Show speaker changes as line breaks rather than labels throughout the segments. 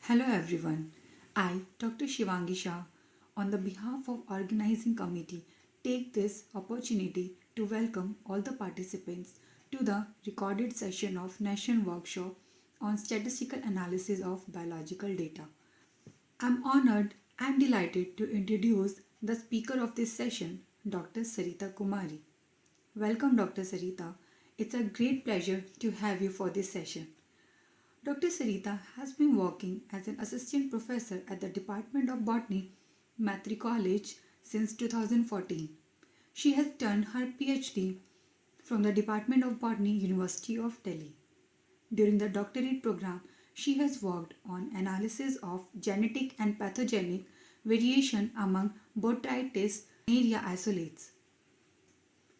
Hello everyone. I, Dr. Shivangi Shah, on the behalf of organizing committee, take this opportunity to welcome all the participants to the recorded session of National Workshop on Statistical Analysis of Biological Data. I'm honored and delighted to introduce the speaker of this session, Dr. Sarita Kumari. Welcome, Dr. Sarita. It's a great pleasure to have you for this session. Dr. Sarita has been working as an assistant professor at the Department of Botany, Maitreyi College since 2014. She has done her Ph.D. from the Department of Botany, University of Delhi. During the doctorate program, she has worked on analysis of genetic and pathogenic variation among Botrytis cinerea isolates.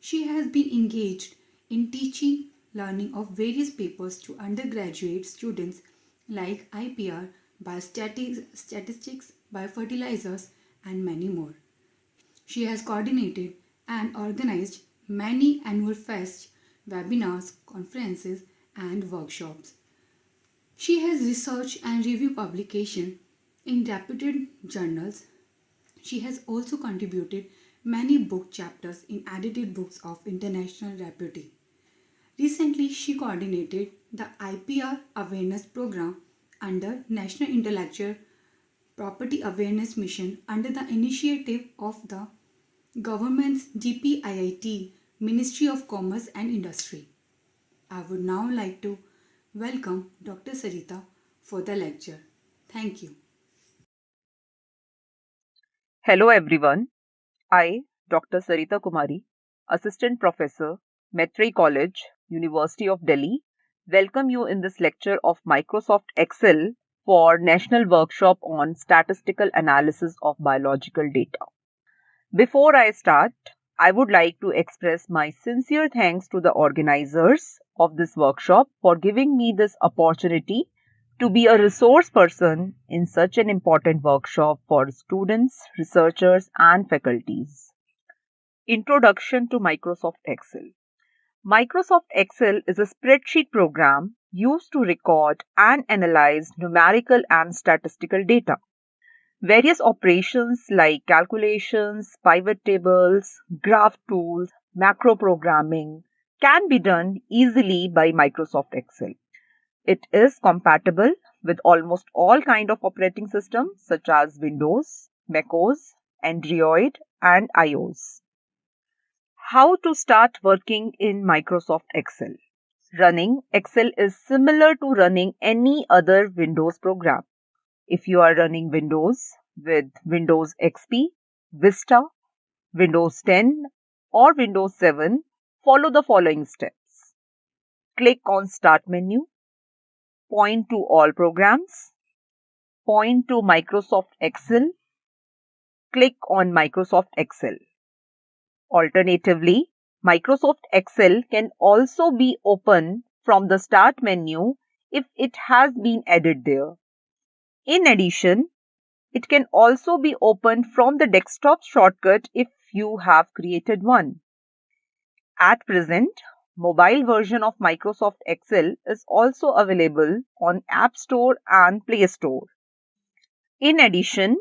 She has been engaged in teaching learning of various papers to undergraduate students like IPR, Biostatistics, Biofertilizers, and many more. She has coordinated and organized many annual fests, webinars, conferences, and workshops. She has researched and reviewed publications in reputed journals. She has also contributed many book chapters in edited books of international repute. Recently, she coordinated the IPR Awareness Programme under National Intellectual Property Awareness Mission under the initiative of the government's DPIIT Ministry of Commerce and Industry. I would now like to welcome Dr. Sarita for the lecture. Thank you.
Hello everyone. I, Dr. Sarita Kumari, Assistant Professor, Maitreyi College, University of Delhi, welcome you in this lecture of Microsoft Excel for National Workshop on Statistical Analysis of Biological Data. Before I start, I would like to express my sincere thanks to the organizers of this workshop for giving me this opportunity to be a resource person in such an important workshop for students, researchers, and faculties. Introduction to Microsoft Excel. Microsoft Excel is a spreadsheet program used to record and analyze numerical and statistical data. Various operations like calculations, pivot tables, graph tools, macro programming can be done easily by Microsoft Excel. It is compatible with almost all kinds of operating systems such as Windows, macOS, Android, and iOS. How to start working in Microsoft Excel? Running Excel is similar to running any other Windows program. If you are running Windows with Windows XP, Vista, Windows 10, or Windows 7, follow the following steps. Click on Start menu. Point to all programs, point to Microsoft Excel, click on Microsoft Excel. Alternatively, Microsoft Excel can also be opened from the Start menu if it has been added there. In addition, it can also be opened from the desktop shortcut if you have created one. At present, mobile version of Microsoft Excel is also available on App Store and Play Store. In addition,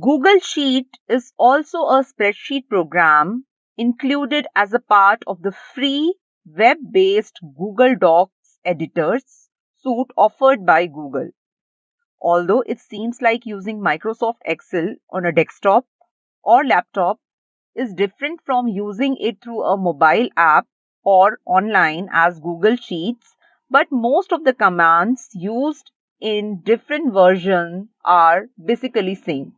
Google Sheet is also a spreadsheet program included as a part of the free web-based Google Docs editors suite offered by Google. Although it seems like using Microsoft Excel on a desktop or laptop is different from using it through a mobile app or online as Google Sheets, but most of the commands used in different versions are basically same.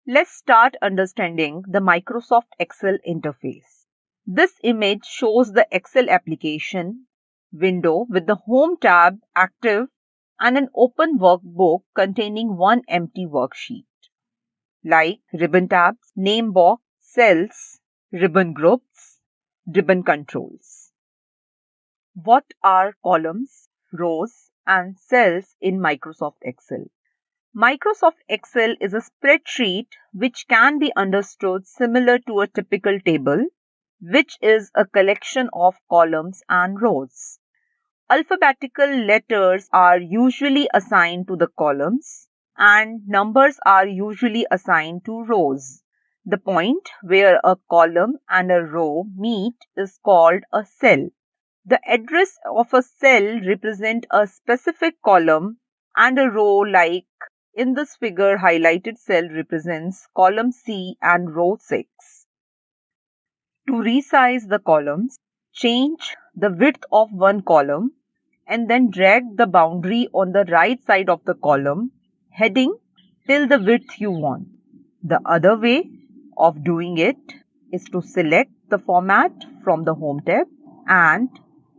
Let's start understanding the Microsoft Excel interface. This image shows the Excel application window with the Home tab active and an open workbook containing one empty worksheet, like ribbon tabs, name box, cells, ribbon groups, ribbon controls. What are columns, rows, and cells in Microsoft Excel? Microsoft Excel is a spreadsheet which can be understood similar to a typical table, which is a collection of columns and rows. Alphabetical letters are usually assigned to the columns and numbers are usually assigned to rows. The point where a column and a row meet is called a cell. The address of a cell represents a specific column and a row, like in this figure highlighted cell represents column C and row 6. To resize the columns, change the width of one column and then drag the boundary on the right side of the column heading till the width you want. The other way of doing it is to select the format from the Home tab, and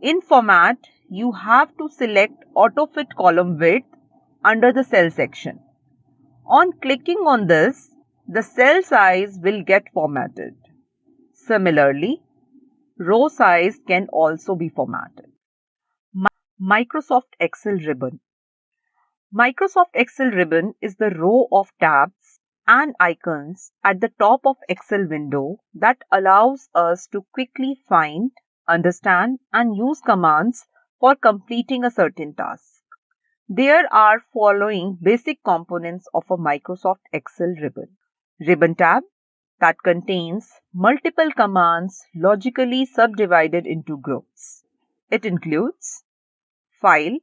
in format you have to select autofit column width under the cell section. On clicking on this, the cell size will get formatted. Similarly, row size can also be formatted. Microsoft Excel ribbon. Microsoft Excel ribbon is the row of tabs and icons at the top of Excel window that allows us to quickly find, understand, and use commands for completing a certain task. There are following basic components of a Microsoft Excel ribbon. Ribbon tab that contains multiple commands logically subdivided into groups. It includes File,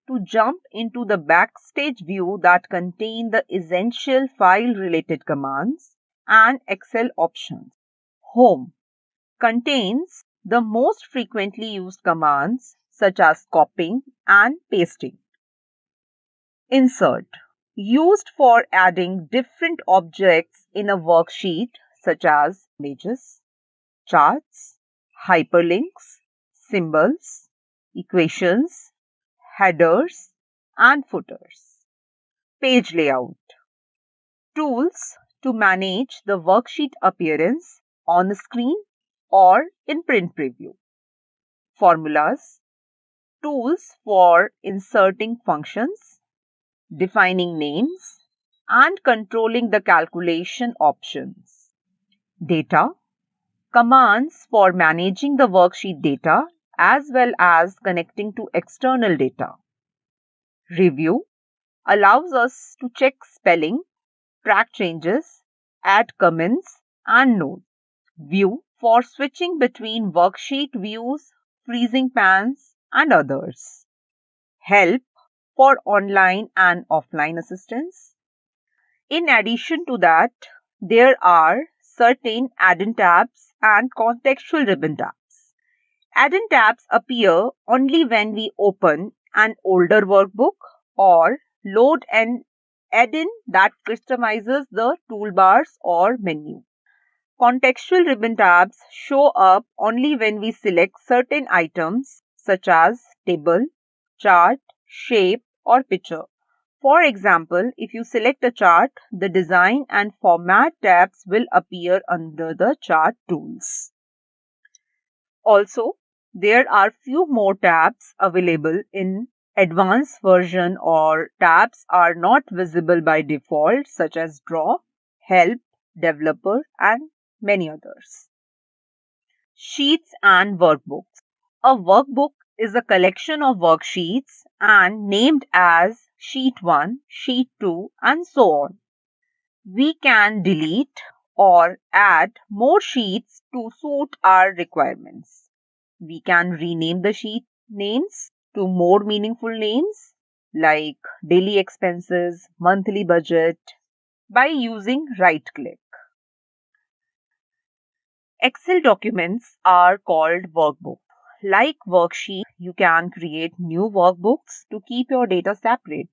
to jump into the backstage view that contain the essential file-related commands and Excel options. Home contains the most frequently used commands such as copying and pasting. Insert, used for adding different objects in a worksheet such as images, charts, hyperlinks, symbols, equations, headers, and footers. Page layout. Tools to manage the worksheet appearance on the screen or in print preview. Formulas. Tools for inserting functions, defining names, and controlling the calculation options. Data. Commands for managing the worksheet data as well as connecting to external data. Review allows us to check spelling, track changes, add comments, and notes. View for switching between worksheet views, freezing pans, and others. Help for online and offline assistance. In addition to that, there are certain add-in tabs and contextual ribbon tabs. Add-in tabs appear only when we open an older workbook or load an add-in that customizes the toolbars or menu. Contextual ribbon tabs show up only when we select certain items such as table, chart, shape, or picture. For example, if you select a chart, the design and format tabs will appear under the chart tools. Also, there are few more tabs available in advanced version, or tabs are not visible by default, such as Draw, Help, Developer, and many others. Sheets and workbooks. A workbook is a collection of worksheets and named as Sheet 1, Sheet 2, and so on. We can delete or add more sheets to suit our requirements. We can rename the sheet names to more meaningful names like daily expenses, monthly budget by using right click. Excel documents are called workbooks. Like worksheets, you can create new workbooks to keep your data separate.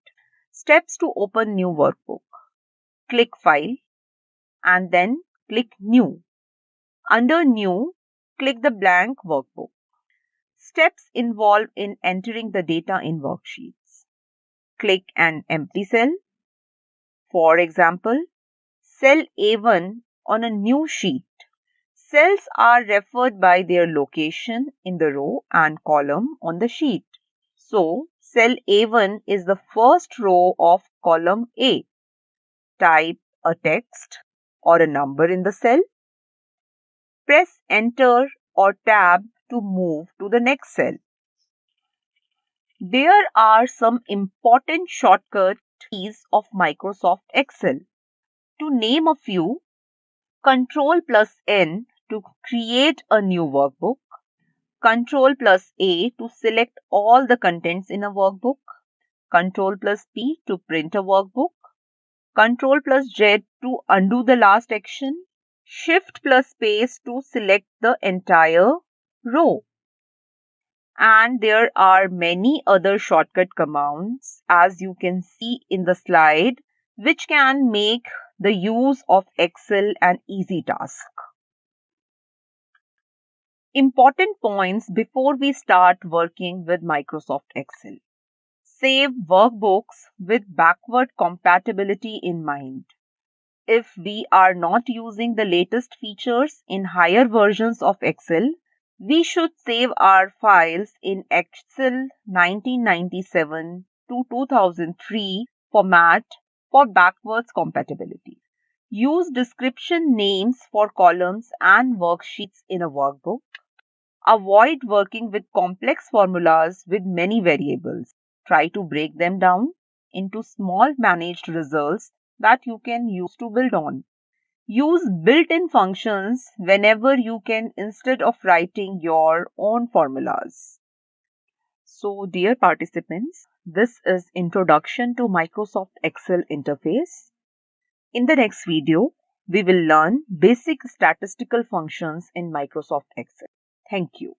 Steps to open new workbook. Click File and then click New. Under New, click the blank workbook. Steps involved in entering the data in worksheets. Click an empty cell. For example, cell A1 on a new sheet. Cells are referred by their location in the row and column on the sheet. So, cell A1 is the first row of column A. Type a text or a number in the cell. Press Enter or Tab to move to the next cell. There are some important shortcut keys of Microsoft Excel. To name a few, Control plus N to create a new workbook, Control plus A to select all the contents in a workbook, Control plus P to print a workbook, Control plus Z to undo the last action, Shift plus space to select the entire row. And there are many other shortcut commands, as you can see in the slide, which can make the use of Excel an easy task. Important points before we start working with Microsoft Excel. Save workbooks with backward compatibility in mind. If we are not using the latest features in higher versions of Excel, we should save our files in Excel 1997 to 2003 format for backwards compatibility. Use description names for columns and worksheets in a workbook. Avoid working with complex formulas with many variables. Try to break them down into small managed results that you can use to build on. Use built-in functions whenever you can instead of writing your own formulas. So, dear participants, this is Introduction to Microsoft Excel interface. In the next video, we will learn basic statistical functions in Microsoft Excel. Thank you.